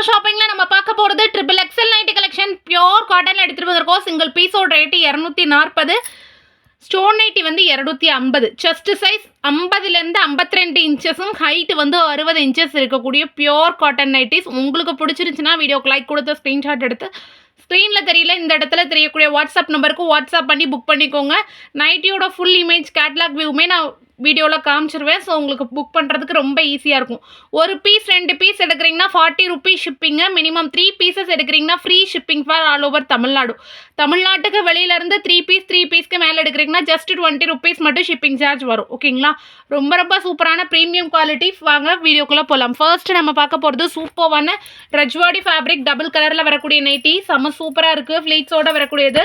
ஷாப்பிங்ல நம்ம பார்க்க போகிறது triple excel nighty collection pure காட்டனில் எடுத்துகிட்டு வந்திருக்கோம். சிங்கிள் பீஸோட ரேட்டு 240. ஸ்டோன் நைட்டி வந்து 250. செஸ்ட் சைஸ் 50லேருந்து 52 இன்ச்சஸும் ஹைட் வந்து 60 இன்ச்சஸ் இருக்கக்கூடிய பியோர் காட்டன் நைட்டிஸ். உங்களுக்கு பிடிச்சிருந்துச்சுன்னா வீடியோக்கு லைக் கொடுத்து ஸ்க்ரீன்ஷாட் எடுத்து ஸ்க்ரீனில் தெரியல இந்த இடத்துல தெரியக்கூடிய வாட்ஸ்அப் நம்பருக்கு வாட்ஸ்அப் பண்ணி புக் பண்ணிக்கோங்க. நைட்டியோட ஃபுல் இமேஜ் கேட்லாக் வியூமே நான் வீடியோவில் காமிச்சிருவேன். ஸோ உங்களுக்கு புக் பண்ணுறதுக்கு ரொம்ப ஈஸியாக இருக்கும். ஒரு பீஸ் 2 பீஸ் எடுக்கிறீங்கன்னா 40 ருபீஸ் ஷிப்பிங்கு. மினிமம் 3 பீசஸ் எடுக்கிறீங்கன்னா free shipping for all over Tamil Nadu. தமிழ்நாட்டுக்கு வெளியிலேருந்து 3 பீஸ்க்கு மேலே எடுக்கிறீங்கன்னா ஜஸ்ட் 20 ருபீஸ் மட்டும் ஷிப்பிங் சார்ஜ் வரும். ஓகேங்களா? ரொம்ப ரொம்ப சூப்பரான ப்ரீமியம் குவாலிட்டி. வாங்க வீடியோக்குள்ளே போகலாம். ஃபர்ஸ்ட் நம்ம பார்க்க போகிறது சூப்பரான ரஜ்வாடி ஃபேப்ரிக் டபுள் கலரில் வரக்கூடிய நைட்டி. செம்ம சூப்பராக இருக்குது. ஃப்ளீட்ஸோடு வரக்கூடியது.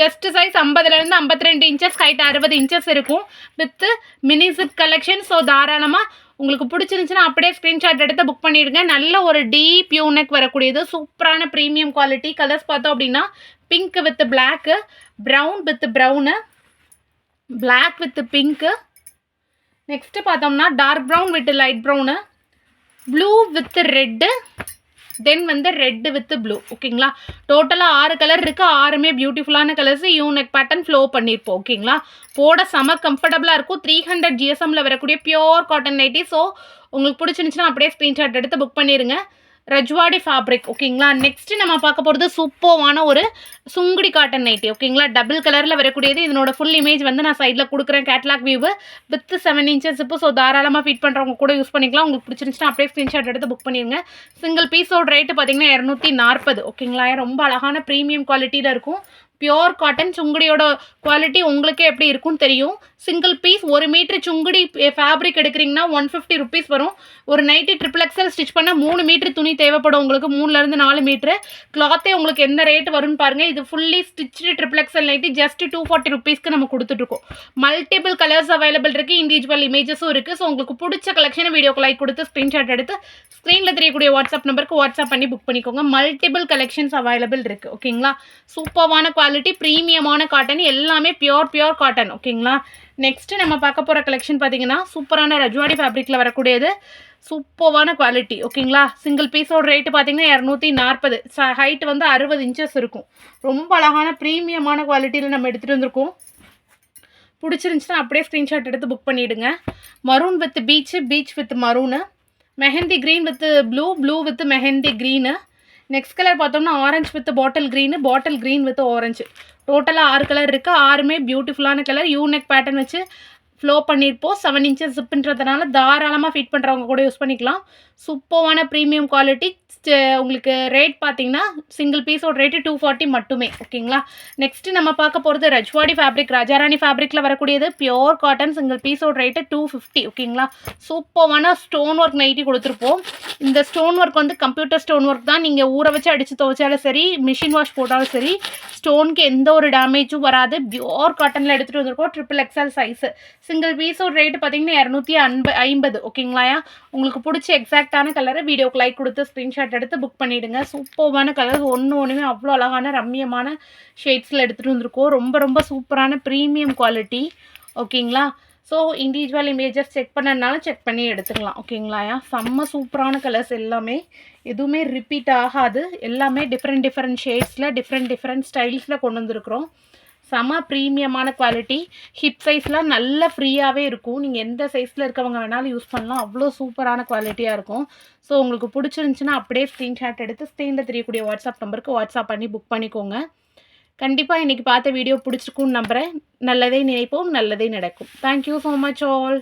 செஸ்ட் சைஸ் 50லேருந்து 52 இன்ச்சஸ், ஹைட் 60 இன்ச்சஸ் இருக்கும். With mini zip collection. So தாராளமாக உங்களுக்கு பிடிச்சிருந்துச்சுன்னா அப்படியே ஸ்க்ரீன்ஷாட் எடுத்து புக் பண்ணிவிடுங்க. நல்ல ஒரு டீப் யூனெக் வரக்கூடியது. சூப்பரான ப்ரீமியம் குவாலிட்டி. கலர்ஸ் பார்த்தோம் அப்படின்னா pink with black, brown with brown, black with pink, next பார்த்தோம்னா dark brown with light brown, blue with red, then வந்து ரெட்டு வித் ப்ளூ. ஓகேங்களா? டோட்டலாக 6 கலர் இருக்குது. 6மே பியூட்டிஃபுல்லான கலர்ஸ். யூனெக் பேட்டர்ன் ஃப்ளோ பண்ணியிருப்போம். ஓகேங்களா? போட செம கம்ஃபர்டபுளாக இருக்கும். 300 GSMல வரக்கூடிய பியோர் காட்டன் நைட்டி. ஸோ உங்களுக்கு பிடிச்சிருந்துச்சுன்னா அப்படியே ஸ்க்ரீன்ஷாட் எடுத்து புக் பண்ணிடுங்க. ரஜ்வாடி ஃபேப்ரிக். ஓகேங்களா? நெக்ஸ்ட்டு நம்ம பார்க்க போகிறது சூப்பரான ஒரு சுங்குடி காட்டன் நைட்டி. ஓகேங்களா? டபுள் கலரில் வரக்கூடியது. இதனோட ஃபுல் இமேஜ் வந்து நான் சைடில் கொடுக்குறேன். கேட்லாக் வியூவு வித் 7 இன்ச்சஸ் இப்போ. ஸோ தாராளமாக ஃபிட் பண்ணுறவங்க கூட யூஸ் பண்ணிக்கலாம். உங்களுக்கு பிடிச்சிருந்துச்சுன்னா அப்படியே ஸ்க்ரீன்ஷாட் எடுத்து புக் பண்ணிடுங்க. சிங்கிள் பீஸோட ரேட்டு பார்த்தீங்கன்னா 240. ஓகேங்களா? ரொம்ப அழகான ப்ரீமியம் குவாலிட்டியில் இருக்கும். Pure cotton. சுங்குடியோட குவாலிட்டி உங்களுக்கே எப்படி இருக்குன்னு தெரியும். Single piece 1 metre Sungudi fabric எடுக்கிறீங்கன்னா 150 ருபீஸ் வரும். ஒரு நைட்டி ட்ரிபிள் எக்ஸல் ஸ்டிச் பண்ண 3 மீட்டர் துணி தேவைப்படும் உங்களுக்கு. 3லேருந்து 4 மீட்ரு கிளாத்தே உங்களுக்கு எந்த ரேட் வரும்னு பாருங்கள். இது fully stitch triple excel nighty just 240 ருபீஸ்க்கு நம்ம கொடுத்துட்ருக்கோம். மல்டிபிள் கலர்ஸ் அவைலபிள் இருக்குது. இண்டிவிஜுவல் இமேஜஸும் இருக்குது. ஸோ உங்களுக்கு பிடிச்ச கலெக்ஷனை வீடியோக்கு லைக் கொடுத்து ஸ்க்ரீன்ஷாட் எடுத்து ஸ்க்ரீனில் தெரியக்கூடிய வாட்ஸ்அப் நம்பருக்கு வாட்ஸ்அப் பண்ணி புக் பண்ணிக்கோங்க. மல்டிபிள் கலெக்ஷன்ஸ் அவைலபிள் இருக்குது. ஓகேங்களா? சூப்பரான குவாலிட்டி, ப்ரீமியமான காட்டன். எல்லாமே பியோர் காட்டன். ஓகேங்களா? நெக்ஸ்ட்டு நம்ம பார்க்க போகிற கலெக்ஷன் பார்த்தீங்கன்னா சூப்பரான ரஜ்வாடி ஃபேப்ரிக்கில் வரக்கூடியது. சூப்பரான குவாலிட்டி. ஓகேங்களா? சிங்கிள் பீஸோட ரேட்டு பார்த்தீங்கன்னா 240. ஹைட் வந்து 60 இன்ச்சஸ் இருக்கும். ரொம்ப அழகான ப்ரீமியமான குவாலிட்டியில் நம்ம எடுத்துகிட்டு வந்திருக்கோம். பிடிச்சிருந்துச்சுன்னா அப்படியே ஸ்க்ரீன்ஷாட் எடுத்து புக் பண்ணிவிடுங்க. Maroon with peach with maroon, mehndi green with blue with mehndi green, next colour பார்த்தோம்னா orange with bottle green with orange. டோட்டலாக 6 கலர் இருக்குது. 6மே பியூட்டிஃபுல்லான கலர். யூனெக் பேட்டர்ன் வச்சு ஃப்ளோ பண்ணியிருப்போம். 7 இன்ச்சஸ் ஜிப்புன்றதுனால தாராளமாக ஃபிட் பண்ணுறவங்க கூட யூஸ் பண்ணிக்கலாம். சூப்பரான ப்ரீமியம் குவாலிட்டி. உங்களுக்கு ரேட் பார்த்தீங்கன்னா சிங்கிள் பீஸோட ரேட்டு 240 மட்டுமே. ஓகேங்களா? நெக்ஸ்ட்டு நம்ம பார்க்க போகிறது ரஜ்வாடி ஃபேப்ரிக். ராஜாராணி ஃபேப்ரிக்கில் வரக்கூடியது பியோர் காட்டன். சிங்கிள் பீஸோட ரேட்டு 250. ஓகேங்களா? சூப்பரான ஸ்டோன் ஒர்க் நைட்டி கொடுத்துருப்போம். இந்த ஸ்டோன் ஒர்க் வந்து கம்ப்யூட்டர் ஸ்டோன் ஒர்க் தான். நீங்கள் ஊற வச்சு அடித்து துவைச்சாலும் சரி, மிஷின் வாஷ் போட்டாலும் சரி, ஸ்டோனுக்கு எந்த ஒரு டேமேஜும் வராது. பியோர் காட்டனில் எடுத்துகிட்டு வந்திருக்கோம். Triple XL size. சிங்கிள் பீஸோட ரேட்டு பார்த்தீங்கன்னா 250. ஓகேங்களா? உங்களுக்கு பிடிச்ச எக்ஸாக்டான கலரை வீடியோக்கு லைக் கொடுத்து ஸ்க்ரீன்ஷாட் எடுத்து புக் பண்ணிவிடுங்க. சூப்பரான கலர்ஸ். ஒன்றுமே அவ்வளோ அழகான ரம்மியமான ஷேட்ஸில் எடுத்துகிட்டு வந்திருக்கோம். ரொம்ப சூப்பரான ப்ரீமியம் குவாலிட்டி. ஓகேங்களா? ஸோ இண்டிவிஜுவல் இமேஜஸ் செக் பண்ணனாலும் செக் பண்ணி எடுத்துக்கலாம். ஓகேங்களா? செம்ம சூப்பரான கலர்ஸ். எல்லாமே எதுவுமே ரிப்பீட் ஆகாது. எல்லாமே டிஃப்ரெண்ட் ஷேட்ஸில் டிஃப்ரெண்ட் ஸ்டைல்ஸில் கொண்டு வந்திருக்கிறோம். செம ப்ரீமியமான குவாலிட்டி. ஹிப் சைஸ்லாம் நல்லா ஃப்ரீயாகவே இருக்கும். நீங்கள் எந்த சைஸில் இருக்கவங்க வேணாலும் யூஸ் பண்ணலாம். அவ்வளோ சூப்பரான குவாலிட்டியாக இருக்கும். ஸோ உங்களுக்கு பிடிச்சிருந்துச்சுன்னா அப்படியே ஸ்க்ரீன்ஷாட் எடுத்து ஸ்க்ரீனில் தெரியக்கூடிய வாட்ஸ்அப் நம்பருக்கு வாட்ஸ்அப் பண்ணி புக் பண்ணிக்கோங்க. கண்டிப்பாக இன்றைக்கி பார்த்த வீடியோ பிடிச்சிருக்குன்னு நம்புகிறேன். நல்லதே நினைப்போம், நல்லதே நடக்கும். Thank you so much all.